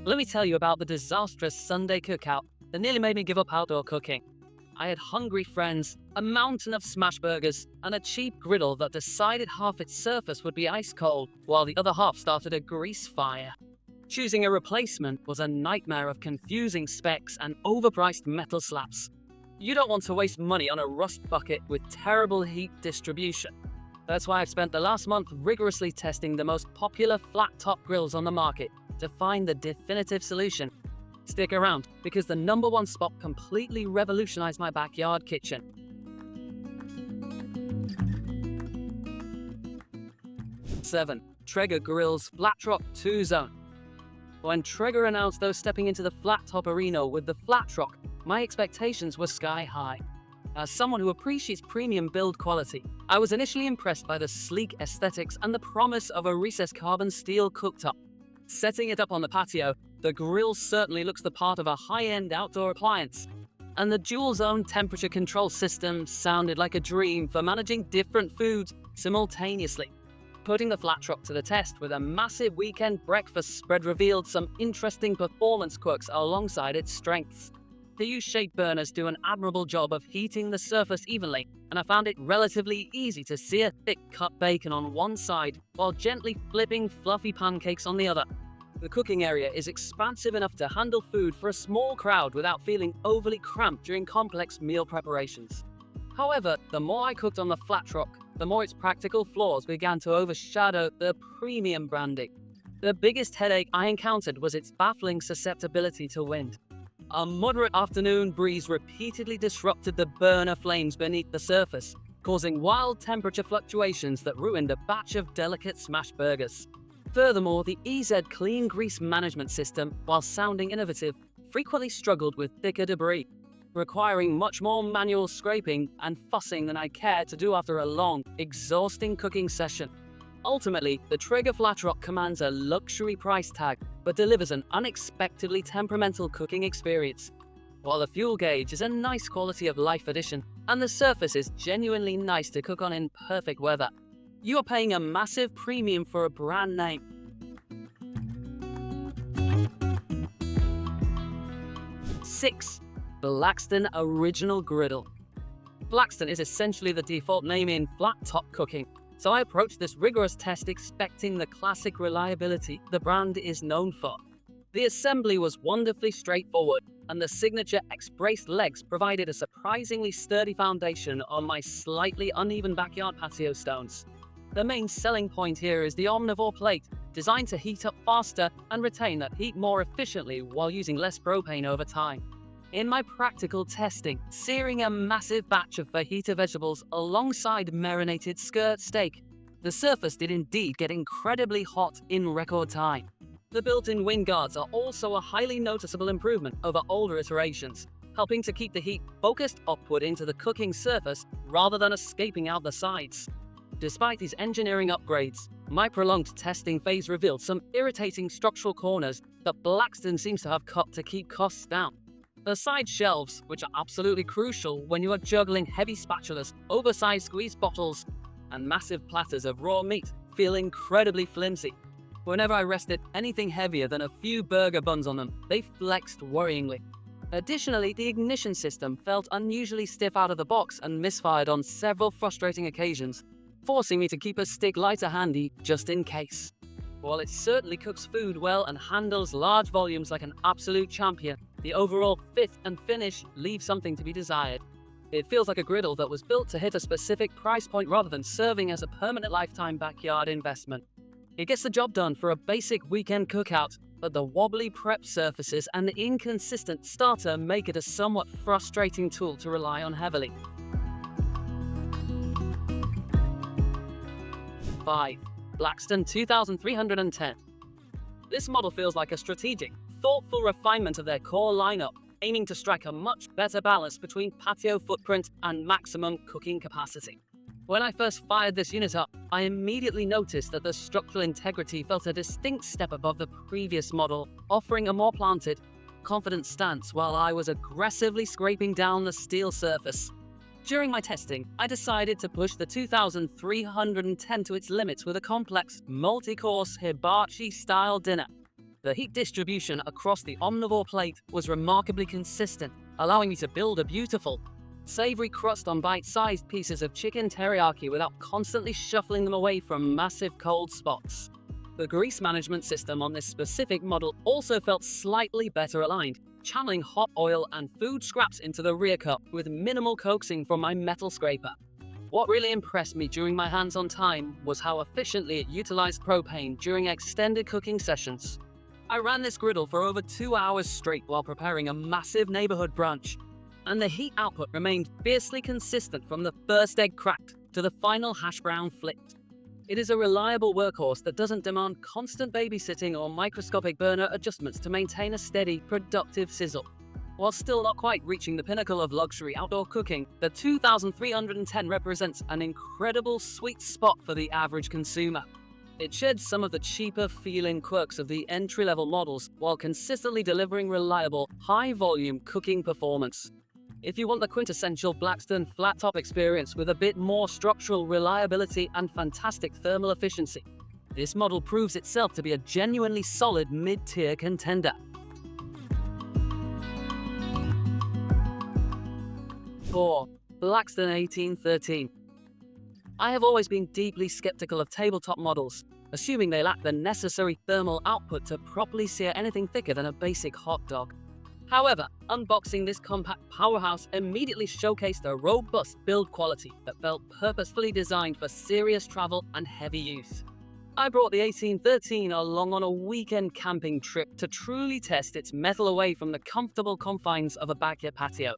Let me tell you about the disastrous Sunday cookout that nearly made me give up outdoor cooking. I had hungry friends, a mountain of smash burgers, and a cheap griddle that decided half its surface would be ice cold, while the other half started a grease fire. Choosing a replacement was a nightmare of confusing specs and overpriced metal slaps. You don't want to waste money on a rust bucket with terrible heat distribution. That's why I've spent the last month rigorously testing the most popular flat-top grills on the market to find the definitive solution. Stick around, because the #1 spot completely revolutionized my backyard kitchen. 7. Traeger Grill's Flatrock 2-Zone. When Traeger announced they were stepping into the flat-top arena with the Flatrock, my expectations were sky high. As someone who appreciates premium build quality, I was initially impressed by the sleek aesthetics and the promise of a recessed carbon steel cooktop. Setting it up on the patio, the grill certainly looks the part of a high-end outdoor appliance. And the dual-zone temperature control system sounded like a dream for managing different foods simultaneously. Putting the Flatrock to the test with a massive weekend breakfast spread revealed some interesting performance quirks alongside its strengths. The U-shaped burners do an admirable job of heating the surface evenly, and I found it relatively easy to sear thick cut bacon on one side while gently flipping fluffy pancakes on the other. The cooking area is expansive enough to handle food for a small crowd without feeling overly cramped during complex meal preparations. However, the more I cooked on the Flatrock, the more its practical flaws began to overshadow the premium branding. The biggest headache I encountered was its baffling susceptibility to wind. A moderate afternoon breeze repeatedly disrupted the burner flames beneath the surface, causing wild temperature fluctuations that ruined a batch of delicate smash burgers. Furthermore, the EZ Clean Grease Management System, while sounding innovative, frequently struggled with thicker debris, requiring much more manual scraping and fussing than I cared to do after a long, exhausting cooking session. Ultimately, the Traeger Flatrock commands a luxury price tag, but delivers an unexpectedly temperamental cooking experience. While the fuel gauge is a nice quality of life addition, and the surface is genuinely nice to cook on in perfect weather, you are paying a massive premium for a brand name. 6. Blackstone Original Griddle. Blackstone is essentially the default name in flat-top cooking, so I approached this rigorous test expecting the classic reliability the brand is known for. The assembly was wonderfully straightforward, and the signature X-braced legs provided a surprisingly sturdy foundation on my slightly uneven backyard patio stones. The main selling point here is the omnivore plate, designed to heat up faster and retain that heat more efficiently while using less propane over time. In my practical testing, searing a massive batch of fajita vegetables alongside marinated skirt steak, the surface did indeed get incredibly hot in record time. The built-in wind guards are also a highly noticeable improvement over older iterations, helping to keep the heat focused upward into the cooking surface rather than escaping out the sides. Despite these engineering upgrades, my prolonged testing phase revealed some irritating structural corners that Blackstone seems to have cut to keep costs down. The side shelves, which are absolutely crucial when you are juggling heavy spatulas, oversized squeeze bottles, and massive platters of raw meat, feel incredibly flimsy. Whenever I rested anything heavier than a few burger buns on them, they flexed worryingly. Additionally, the ignition system felt unusually stiff out of the box and misfired on several frustrating occasions, forcing me to keep a stick lighter handy just in case. While it certainly cooks food well and handles large volumes like an absolute champion, the overall fit and finish leave something to be desired. It feels like a griddle that was built to hit a specific price point rather than serving as a permanent lifetime backyard investment. It gets the job done for a basic weekend cookout, but the wobbly prep surfaces and the inconsistent starter make it a somewhat frustrating tool to rely on heavily. 5. Blackstone 2310. This model feels like a strategic, thoughtful refinement of their core lineup, aiming to strike a much better balance between patio footprint and maximum cooking capacity. When I first fired this unit up, I immediately noticed that the structural integrity felt a distinct step above the previous model, offering a more planted, confident stance while I was aggressively scraping down the steel surface. During my testing, I decided to push the 2310 to its limits with a complex, multi-course hibachi-style dinner. The heat distribution across the omnivore plate was remarkably consistent, allowing me to build a beautiful, savory crust on bite-sized pieces of chicken teriyaki without constantly shuffling them away from massive cold spots. The grease management system on this specific model also felt slightly better aligned, channeling hot oil and food scraps into the rear cup with minimal coaxing from my metal scraper. What really impressed me during my hands-on time was how efficiently it utilized propane during extended cooking sessions. I ran this griddle for over 2 hours straight while preparing a massive neighborhood brunch, and the heat output remained fiercely consistent from the first egg cracked to the final hash brown flipped. It is a reliable workhorse that doesn't demand constant babysitting or microscopic burner adjustments to maintain a steady, productive sizzle. While still not quite reaching the pinnacle of luxury outdoor cooking, the 2310 represents an incredible sweet spot for the average consumer. It sheds some of the cheaper feeling quirks of the entry-level models while consistently delivering reliable, high-volume cooking performance. If you want the quintessential Blackstone flat-top experience with a bit more structural reliability and fantastic thermal efficiency, this model proves itself to be a genuinely solid mid-tier contender. 4. Blackstone 1813. I have always been deeply skeptical of tabletop models, assuming they lack the necessary thermal output to properly sear anything thicker than a basic hot dog. However, unboxing this compact powerhouse immediately showcased a robust build quality that felt purposefully designed for serious travel and heavy use. I brought the 1813 along on a weekend camping trip to truly test its mettle away from the comfortable confines of a backyard patio.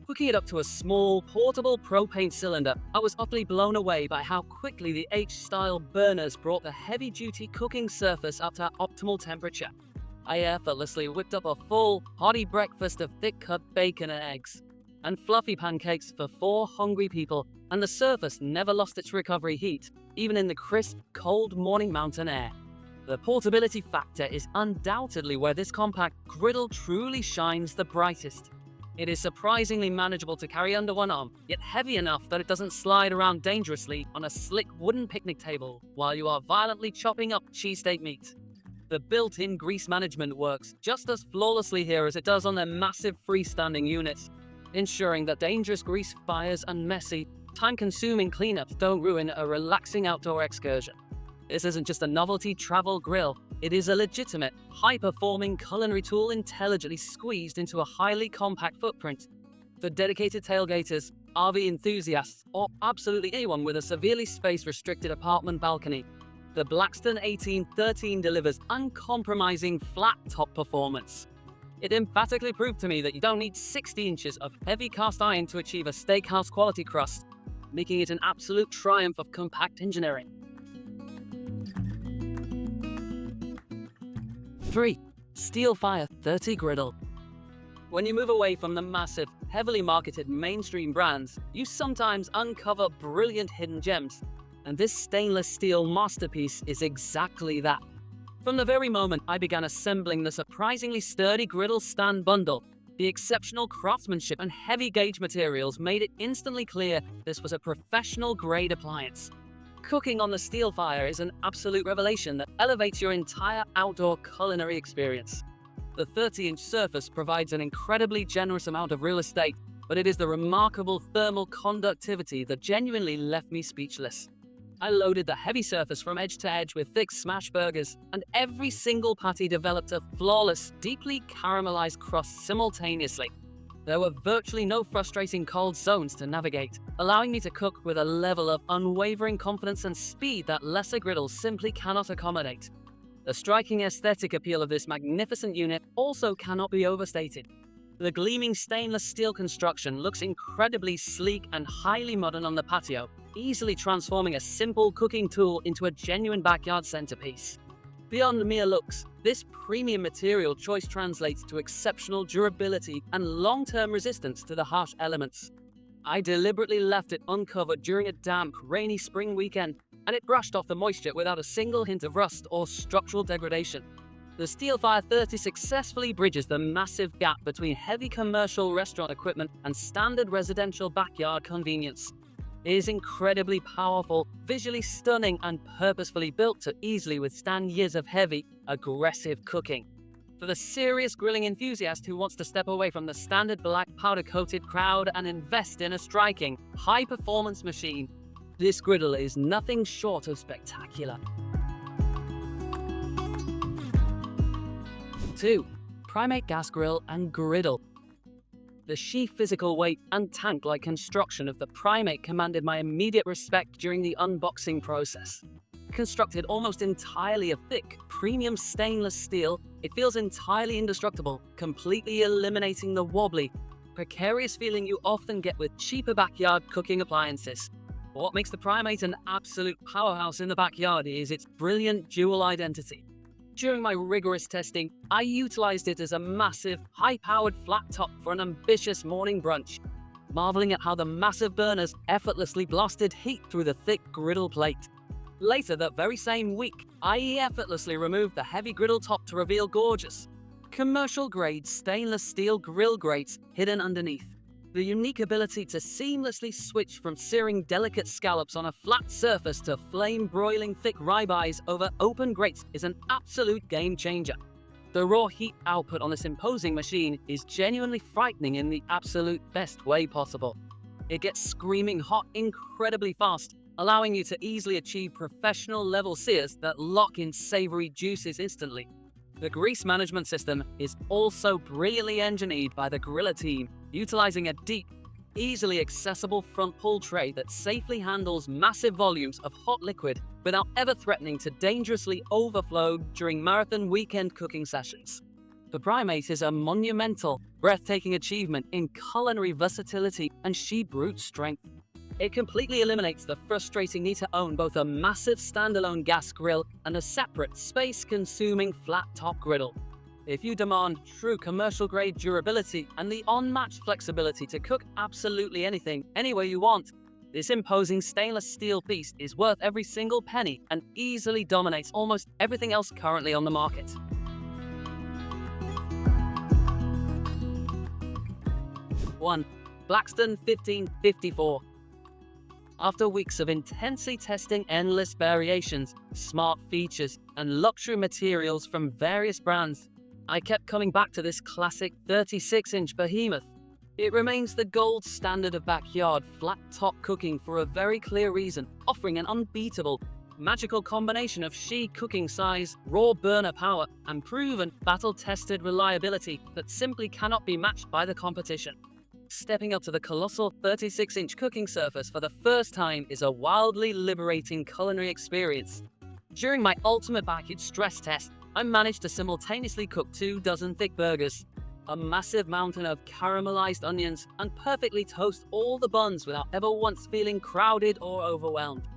Hooking it up to a small, portable propane cylinder, I was utterly blown away by how quickly the H-style burners brought the heavy-duty cooking surface up to optimal temperature. I effortlessly whipped up a full, hearty breakfast of thick-cut bacon and eggs, and fluffy pancakes for 4 hungry people, and the surface never lost its recovery heat, even in the crisp, cold morning mountain air. The portability factor is undoubtedly where this compact griddle truly shines the brightest. It is surprisingly manageable to carry under one arm, yet heavy enough that it doesn't slide around dangerously on a slick wooden picnic table while you are violently chopping up cheesesteak meat. The built-in grease management works just as flawlessly here as it does on their massive freestanding units, ensuring that dangerous grease fires and messy, time-consuming cleanups don't ruin a relaxing outdoor excursion. This isn't just a novelty travel grill, it is a legitimate, high-performing culinary tool intelligently squeezed into a highly compact footprint. For dedicated tailgaters, RV enthusiasts, or absolutely anyone with a severely space-restricted apartment balcony, the Blackstone 1813 delivers uncompromising flat-top performance. It emphatically proved to me that you don't need 60 inches of heavy cast iron to achieve a steakhouse quality crust, making it an absolute triumph of compact engineering. 3. Steelfire 30 Griddle. When you move away from the massive, heavily marketed mainstream brands, you sometimes uncover brilliant hidden gems. And this stainless steel masterpiece is exactly that. From the very moment I began assembling the surprisingly sturdy griddle stand bundle, the exceptional craftsmanship and heavy gauge materials made it instantly clear this was a professional-grade appliance. Cooking on the Steelfire is an absolute revelation that elevates your entire outdoor culinary experience. The 30-inch surface provides an incredibly generous amount of real estate, but it is the remarkable thermal conductivity that genuinely left me speechless. I loaded the heavy surface from edge to edge with thick smash burgers, and every single patty developed a flawless, deeply caramelized crust simultaneously. There were virtually no frustrating cold zones to navigate, allowing me to cook with a level of unwavering confidence and speed that lesser griddles simply cannot accommodate. The striking aesthetic appeal of this magnificent unit also cannot be overstated. The gleaming stainless steel construction looks incredibly sleek and highly modern on the patio, easily transforming a simple cooking tool into a genuine backyard centerpiece. Beyond mere looks, this premium material choice translates to exceptional durability and long-term resistance to the harsh elements. I deliberately left it uncovered during a damp, rainy spring weekend, and it brushed off the moisture without a single hint of rust or structural degradation. The Steelfire 30 successfully bridges the massive gap between heavy commercial restaurant equipment and standard residential backyard convenience. It is incredibly powerful, visually stunning, and purposefully built to easily withstand years of heavy, aggressive cooking. For the serious grilling enthusiast who wants to step away from the standard black powder-coated crowd and invest in a striking, high-performance machine, this griddle is nothing short of spectacular. 2. Primate gas grill and griddle. The sheer physical weight and tank-like construction of the Primate commanded my immediate respect during the unboxing process. Constructed almost entirely of thick, premium stainless steel, it feels entirely indestructible, completely eliminating the wobbly, precarious feeling you often get with cheaper backyard cooking appliances. What makes the Primate an absolute powerhouse in the backyard is its brilliant dual identity. During my rigorous testing, I utilized it as a massive, high-powered flat top for an ambitious morning brunch, marveling at how the massive burners effortlessly blasted heat through the thick griddle plate. Later that very same week, I effortlessly removed the heavy griddle top to reveal gorgeous, commercial-grade stainless steel grill grates hidden underneath. The unique ability to seamlessly switch from searing delicate scallops on a flat surface to flame-broiling thick ribeyes over open grates is an absolute game-changer. The raw heat output on this imposing machine is genuinely frightening in the absolute best way possible. It gets screaming hot incredibly fast, allowing you to easily achieve professional-level sears that lock in savory juices instantly. The grease management system is also brilliantly engineered by the Griller team, utilizing a deep, easily accessible front pull tray that safely handles massive volumes of hot liquid without ever threatening to dangerously overflow during marathon weekend cooking sessions. The Primate is a monumental, breathtaking achievement in culinary versatility and sheer brute strength. It completely eliminates the frustrating need to own both a massive standalone gas grill and a separate, space-consuming flat-top griddle. If you demand true commercial-grade durability and the unmatched flexibility to cook absolutely anything, anywhere you want, this imposing stainless steel piece is worth every single penny and easily dominates almost everything else currently on the market. 1. Blackstone 1554. After weeks of intensely testing endless variations, smart features, and luxury materials from various brands, I kept coming back to this classic 36-inch behemoth. It remains the gold standard of backyard flat-top cooking for a very clear reason, offering an unbeatable, magical combination of sheer cooking size, raw burner power, and proven battle-tested reliability that simply cannot be matched by the competition. Stepping up to the colossal 36-inch cooking surface for the first time is a wildly liberating culinary experience. During my ultimate backyard stress test, I managed to simultaneously cook 24 thick burgers, a massive mountain of caramelized onions, and perfectly toast all the buns without ever once feeling crowded or overwhelmed.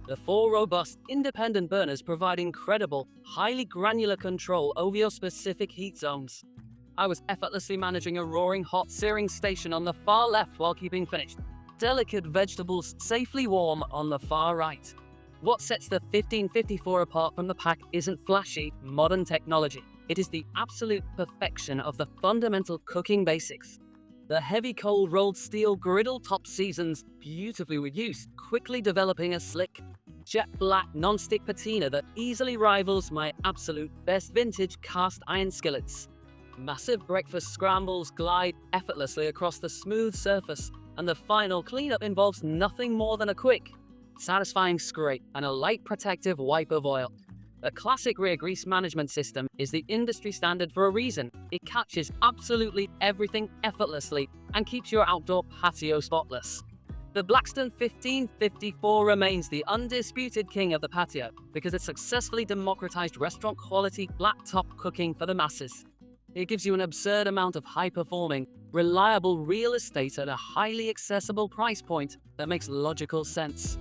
The 4 robust, independent burners provide incredible, highly granular control over your specific heat zones. I was effortlessly managing a roaring hot searing station on the far left while keeping finished delicate vegetables safely warm on the far right. What sets the 1554 apart from the pack isn't flashy, modern technology. It is the absolute perfection of the fundamental cooking basics. The heavy cold rolled steel griddle top seasons beautifully with use, quickly developing a slick, jet black non-stick patina that easily rivals my absolute best vintage cast iron skillets. Massive breakfast scrambles glide effortlessly across the smooth surface, and the final cleanup involves nothing more than a quick, satisfying scrape and a light protective wipe of oil. The classic rear grease management system is the industry standard for a reason. It catches absolutely everything effortlessly and keeps your outdoor patio spotless. The Blackstone 1554 remains the undisputed king of the patio because it successfully democratized restaurant-quality flat-top cooking for the masses. It gives you an absurd amount of high-performing, reliable real estate at a highly accessible price point that makes logical sense.